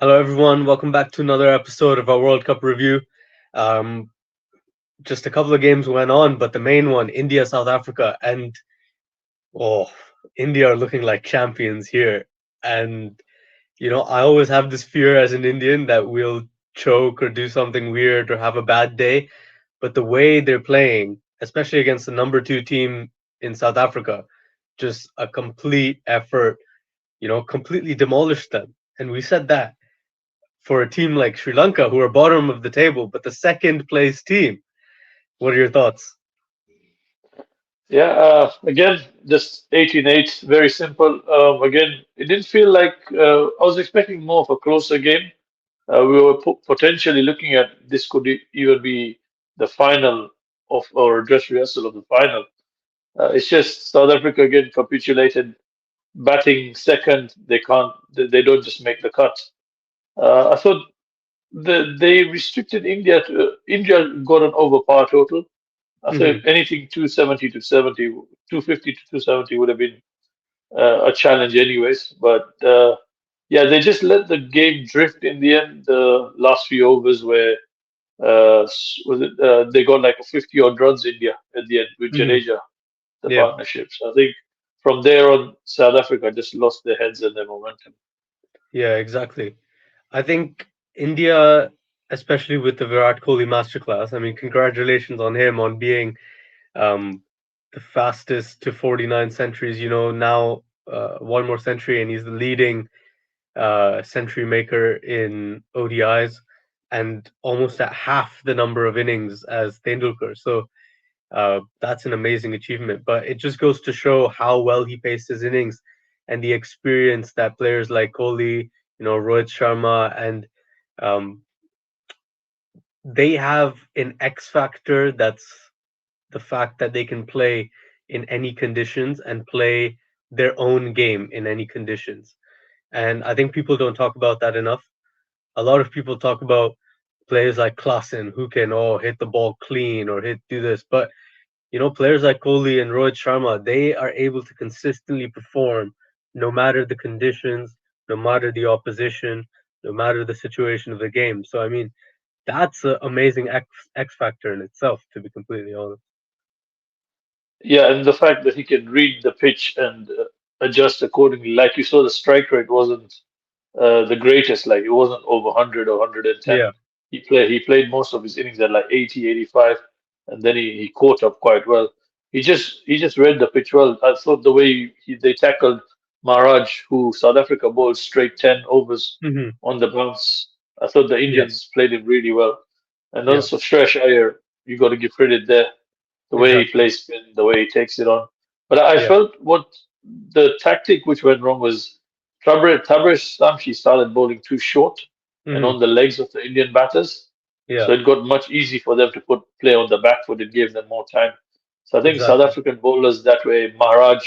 Hello, everyone. Welcome back to another episode of our World Cup review. Um, just a couple of games went on, but the main one, India, South Africa, and oh, India are looking like champions here. And I always have this fear as an Indian that we'll choke or do something weird or have a bad day. But the way they're playing, especially against the number two team in South Africa, just a complete effort. Completely demolished them. And we said that for a team like Sri Lanka, who are bottom of the table, but the second place team. What are your thoughts? Yeah, again, just 18-8, very simple. Again, it didn't feel like I was expecting more of a closer game. We were potentially looking at this could even be the final of or dress rehearsal of the final. It's just South Africa again capitulated, batting second. They don't just make the cut. I thought they restricted India to India got an overpower total. I thought Hmm. anything 270 to 70, 250 to 270 would have been a challenge anyways. But yeah, they just let the game drift in the end. The last few overs where they got like a 50 odd runs India at the end with Hmm. Jadeja, the Yeah, partnership. So I think from there on, South Africa just lost their heads and their momentum. yeah, exactly. I think India, especially with the Virat Kohli masterclass. I mean, congratulations on him on being um, the fastest to 49 centuries. Now one more century, and he's the leading century maker in ODIs, and almost at half the number of innings as Tendulkar. So that's an amazing achievement. But it just goes to show how well he paced his innings and the experience that players like Kohli, Rohit Sharma, and um, they have an X factor that's the fact that they can play in any conditions and play their own game in any conditions. And I think people don't talk about that enough. A lot of people talk about players like Klassen who can hit the ball clean or hit do this, but players like Kohli and Rohit Sharma, they are able to consistently perform no matter the conditions, no matter the opposition, no matter the situation of the game. So, I mean, that's an amazing X factor in itself, to be completely honest. Yeah, and the fact that he can read the pitch and adjust accordingly. Like you saw, the strike rate wasn't the greatest. Like it wasn't over 100 or 110. Yeah, He played most of his innings at like 80, 85, and then he caught up quite well. He just read the pitch well. I thought the way they tackled Maharaj, who South Africa bowled straight 10 overs hmm, on the bounce. I thought the yeah, Indians played him really well. And yeah, also Shresh Iyer, you got to give credit there. The way he exactly. plays spin, the way he takes it on. But I Yeah, felt what the tactic which went wrong was Tabriz Stamshi started bowling too short and hmm, on the legs of the Indian batters. yeah, So it got much easy for them to put play on the back foot. It gave them more time. So I think South exactly. African bowlers that way, Maharaj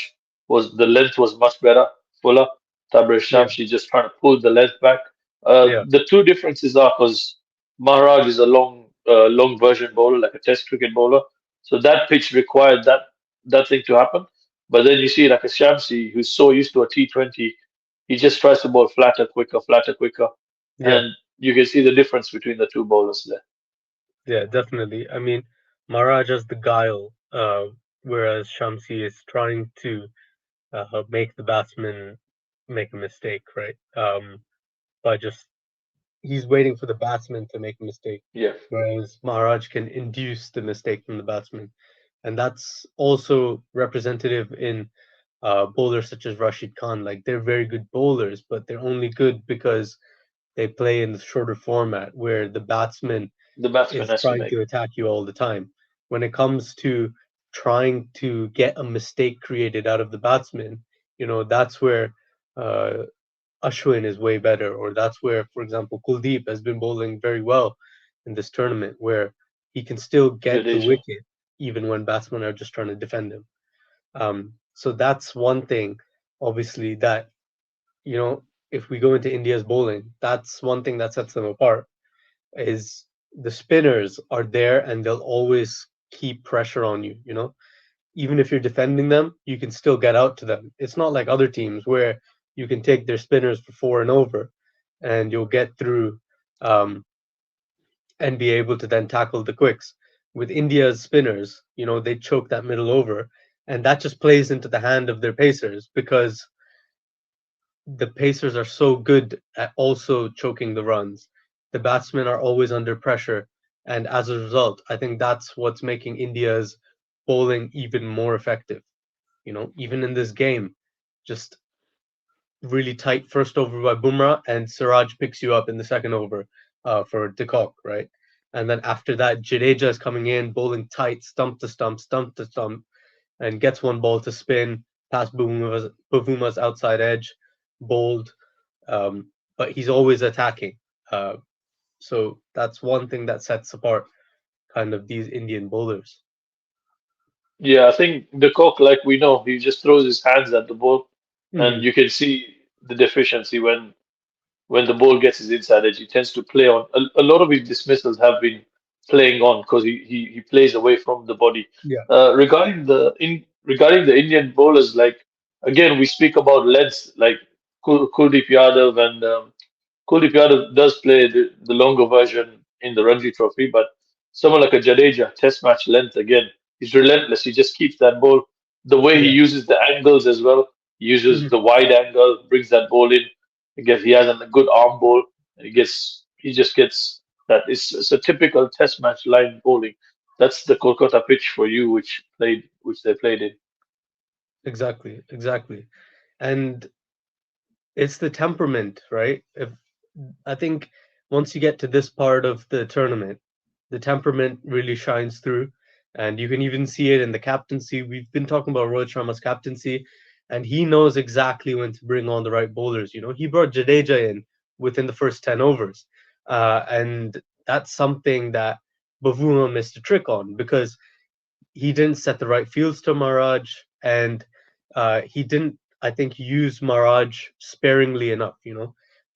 was the length was much better, fuller. Tabriz Yeah, Shamshi just trying to pull the length back. yeah, The two differences are because Maharaj is a long version bowler, like a Test cricket bowler. So that pitch required that thing to happen. But then you see like a Shamsi who's so used to a T20, he just tries to bowl flatter, quicker, yeah, and you can see the difference between the two bowlers there. yeah, definitely. I mean, Maharaj has the guile, whereas Shamsi is trying to make the batsman make a mistake, right? By just he's waiting for the batsman to make a mistake, Yeah, whereas Maharaj can induce the mistake from the batsman, and that's also representative in bowlers such as Rashid Khan. Like they're very good bowlers, but they're only good because they play in the shorter format where the batsman the batsman is has to trying make. to attack you all the time. When it comes to trying to get a mistake created out of the batsman, that's where uh, Ashwin is way better, or that's where, for example, Kuldeep has been bowling very well in this tournament, where he can still get the Jadeja. wicket even when batsmen are just trying to defend him. So that's one thing, obviously, that if we go into India's bowling, that's one thing that sets them apart is the spinners are there and they'll always keep pressure on you, even if you're defending them, you can still get out to them. It's not like other teams where you can take their spinners for four and over. and you'll get through um, and be able to then tackle the quicks. With India's spinners, they choke that middle over, and that just plays into the hand of their pacers because the pacers are so good at also choking the runs. The batsmen are always under pressure, and as a result, I think that's what's making India's bowling even more effective. Even in this game, just really tight first over by Bumrah, and Siraj picks you up in the second over for De Kock, right? And then after that, Jadeja is coming in, bowling tight, stump to stump, stump to stump, and gets one ball to spin past Bavuma's outside edge, bowled, but he's always attacking. Uh, so that's one thing that sets apart kind of these Indian bowlers. Yeah, I think the cock, like we know, he just throws his hands at the ball, and Hmm. you can see the deficiency when the ball gets his inside edge. He tends to play on a lot of his dismissals have been playing on because he plays away from the body. Yeah. Regarding the Indian bowlers, like again, we speak about lengths like Kuldeep Yadav and Kholi does play the longer version in the Ranji Trophy, but someone like a Jadeja, Test match length again, he's relentless. He just keeps that ball. The way he Yeah. uses the angles as well, he uses Mhm. the wide angle, brings that ball in. Again, he has a good arm ball. He just gets that. It's a typical Test match line bowling. That's the Kolkata pitch for you, which they played in. Exactly. Exactly. And it's the temperament, right? If I think once you get to this part of the tournament, the temperament really shines through, and you can even see it in the captaincy. We've been talking about Rohit Sharma's captaincy, and he knows exactly when to bring on the right bowlers. He brought Jadeja in within the first 10 overs, and that's something that Bavuma missed a trick on because he didn't set the right fields to Maharaj, and he didn't, I think, use Maharaj sparingly enough.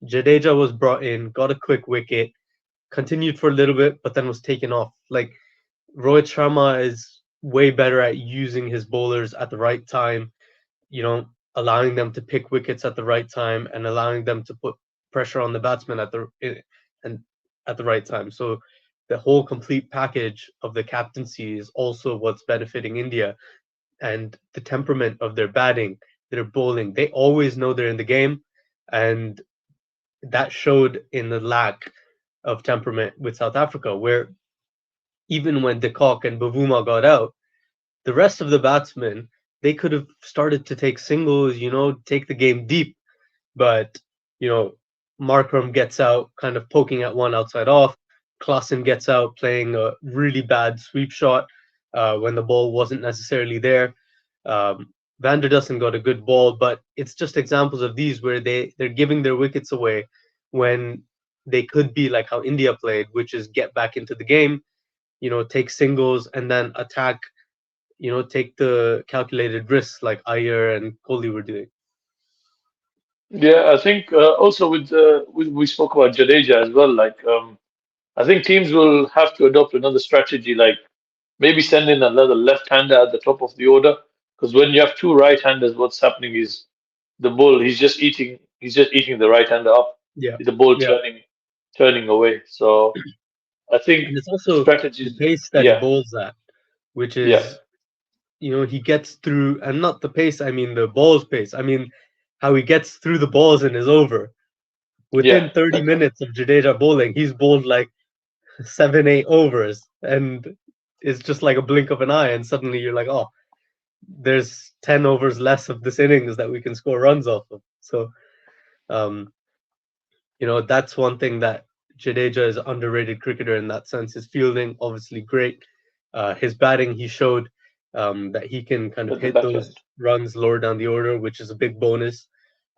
Jadeja was brought in, got a quick wicket, continued for a little bit, but then was taken off. Like Rohit Sharma is way better at using his bowlers at the right time, you know, allowing them to pick wickets at the right time and allowing them to put pressure on the batsman and at the right time. So the whole complete package of the captaincy is also what's benefiting India, and the temperament of their batting, their bowling. They always know they're in the game, and that showed in the lack of temperament with South Africa, where even when De Kock and Bavuma got out, the rest of the batsmen, they could have started to take singles, take the game deep. But, you know, Markram gets out, kind of poking at one outside off. Klassen gets out, playing a really bad sweep shot when the ball wasn't necessarily there. Van der Dussen got a good ball, but it's just examples of these where they're giving their wickets away when they could be like how India played, which is get back into the game, take singles and then attack, take the calculated risks like Iyer and Kohli were doing. Yeah, I think also we spoke about Jadeja as well. Like I think teams will have to adopt another strategy, like maybe send in another left-hander at the top of the order. Because when you have two right-handers, what's happening is the ball he's just eating the right-hander up. Yeah, The ball yeah. turning away. So I think And it's also the strategies. pace that he Yeah, bowls at, which yeah, is, he gets through, and not the pace, I mean the ball's pace. I mean how he gets through the balls and is over. yeah. Within 30 Like minutes of Jadeja bowling, he's bowled like 7, 8 overs, and it's just like a blink of an eye, and suddenly you're like, oh, there's 10 overs less of this innings that we can score runs off of. So, um, that's one thing that Jadeja is an underrated cricketer in that sense. His fielding, obviously great. His batting, he showed that he can kind of at the hit back end. those runs lower down the order, which is a big bonus.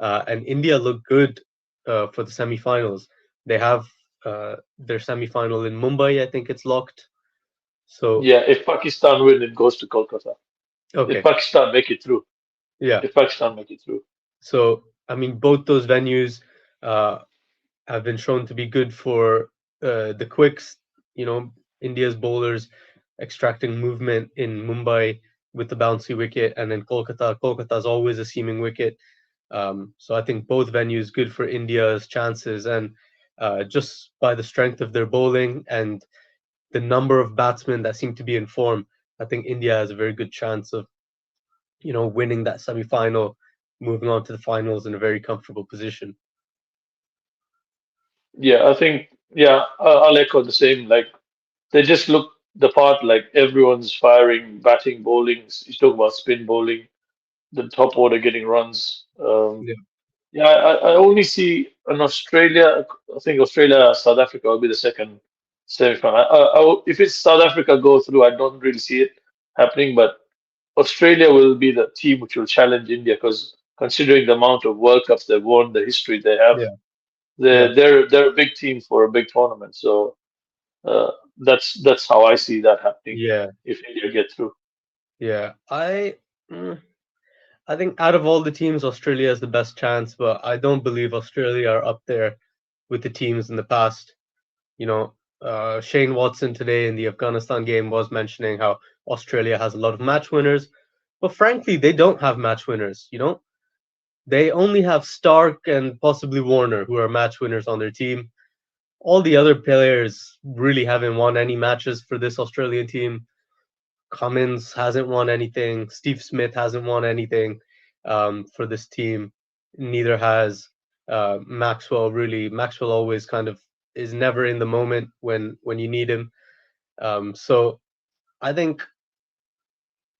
And India looked good for the semifinals. They have their semifinal in Mumbai. I think it's locked. So, Yeah, if Pakistan win, it goes to Kolkata. If okay. Pakistan make it through. Yeah. If Pakistan make it through. So, I mean, both those venues uh, have been shown to be good for the quicks. India's bowlers extracting movement in Mumbai with the bouncy wicket, and then Kolkata. Kolkata is always a seaming wicket. So I think both venues good for India's chances, and just by the strength of their bowling and the number of batsmen that seem to be in form, I think India has a very good chance of winning that semi-final, moving on to the finals in a very comfortable position. Yeah, I think, yeah, I'll echo the same. Like, they just look the part, like everyone's firing, batting, bowling. You talk about spin bowling, the top order getting runs. Yeah, Yeah, I only see in Australia, I think Australia, South Africa will be the second semi-final. If it's South Africa go through, I don't really see it happening, but Australia will be the team which will challenge India because considering the amount of World Cups they've won, the history they have, yeah, yeah, they're a big team for a big tournament. So that's how I see that happening yeah, if India get through. yeah. I think out of all the teams, Australia has the best chance, but I don't believe Australia are up there with the teams in the past. You know, Shane Watson today in the Afghanistan game was mentioning how Australia has a lot of match winners, but frankly, they don't have match winners. They only have Stark and possibly Warner who are match winners on their team. All the other players really haven't won any matches for this Australian team. Cummins hasn't won anything. Steve Smith hasn't won anything for this team. Neither has Maxwell. Really, Maxwell always kind of is never in the moment when you need him. So I think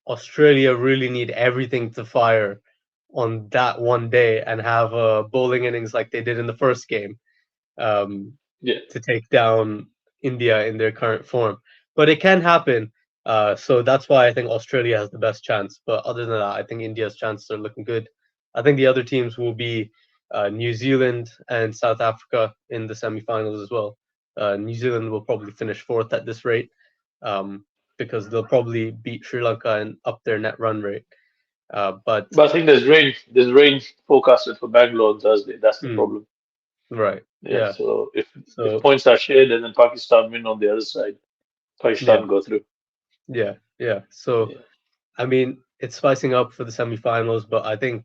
Australia really need everything to fire on that one day and have a bowling innings like they did in the first game. Um, Yeah, to take down India in their current form. But it can happen. So that's why I think Australia has the best chance. But other than that, I think India's chances are looking good. I think the other teams will be New Zealand and South Africa in the semifinals as well. New Zealand will probably finish fourth at this rate um, because they'll probably beat Sri Lanka and up their net run rate. But but I think there's rain forecasted for Bangalore on Thursday. That's the mm, problem. right, Yeah, yeah. so if So points are shared and then Pakistan win on the other side, yeah, Pakistan go through. yeah, yeah. So Yeah. I mean, it's spicing up for the semifinals, but I think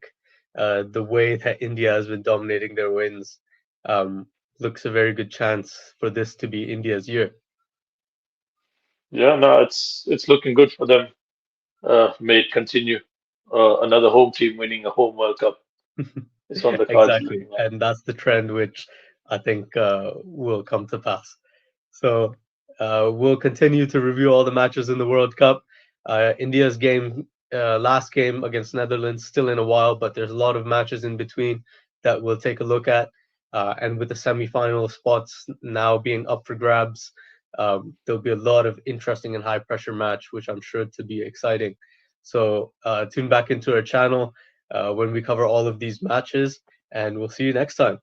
the way that India has been dominating their wins um, looks a very good chance for this to be India's year. Yeah, no, it's looking good for them. May it continue. Another home team winning a home World Cup. It's on the cards Exactly, looking like. and that's the trend which I think will come to pass. So we'll continue to review all the matches in the World Cup. India's game, last game against Netherlands, still in a while, but there's a lot of matches in between that we'll take a look at. And with the semi-final spots now being up for grabs, there'll be a lot of interesting and high-pressure match, which I'm sure to be exciting. So tune back into our channel when we cover all of these matches, and we'll see you next time.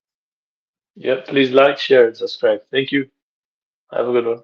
Yeah, please like, share, and subscribe. Thank you. Have a good one.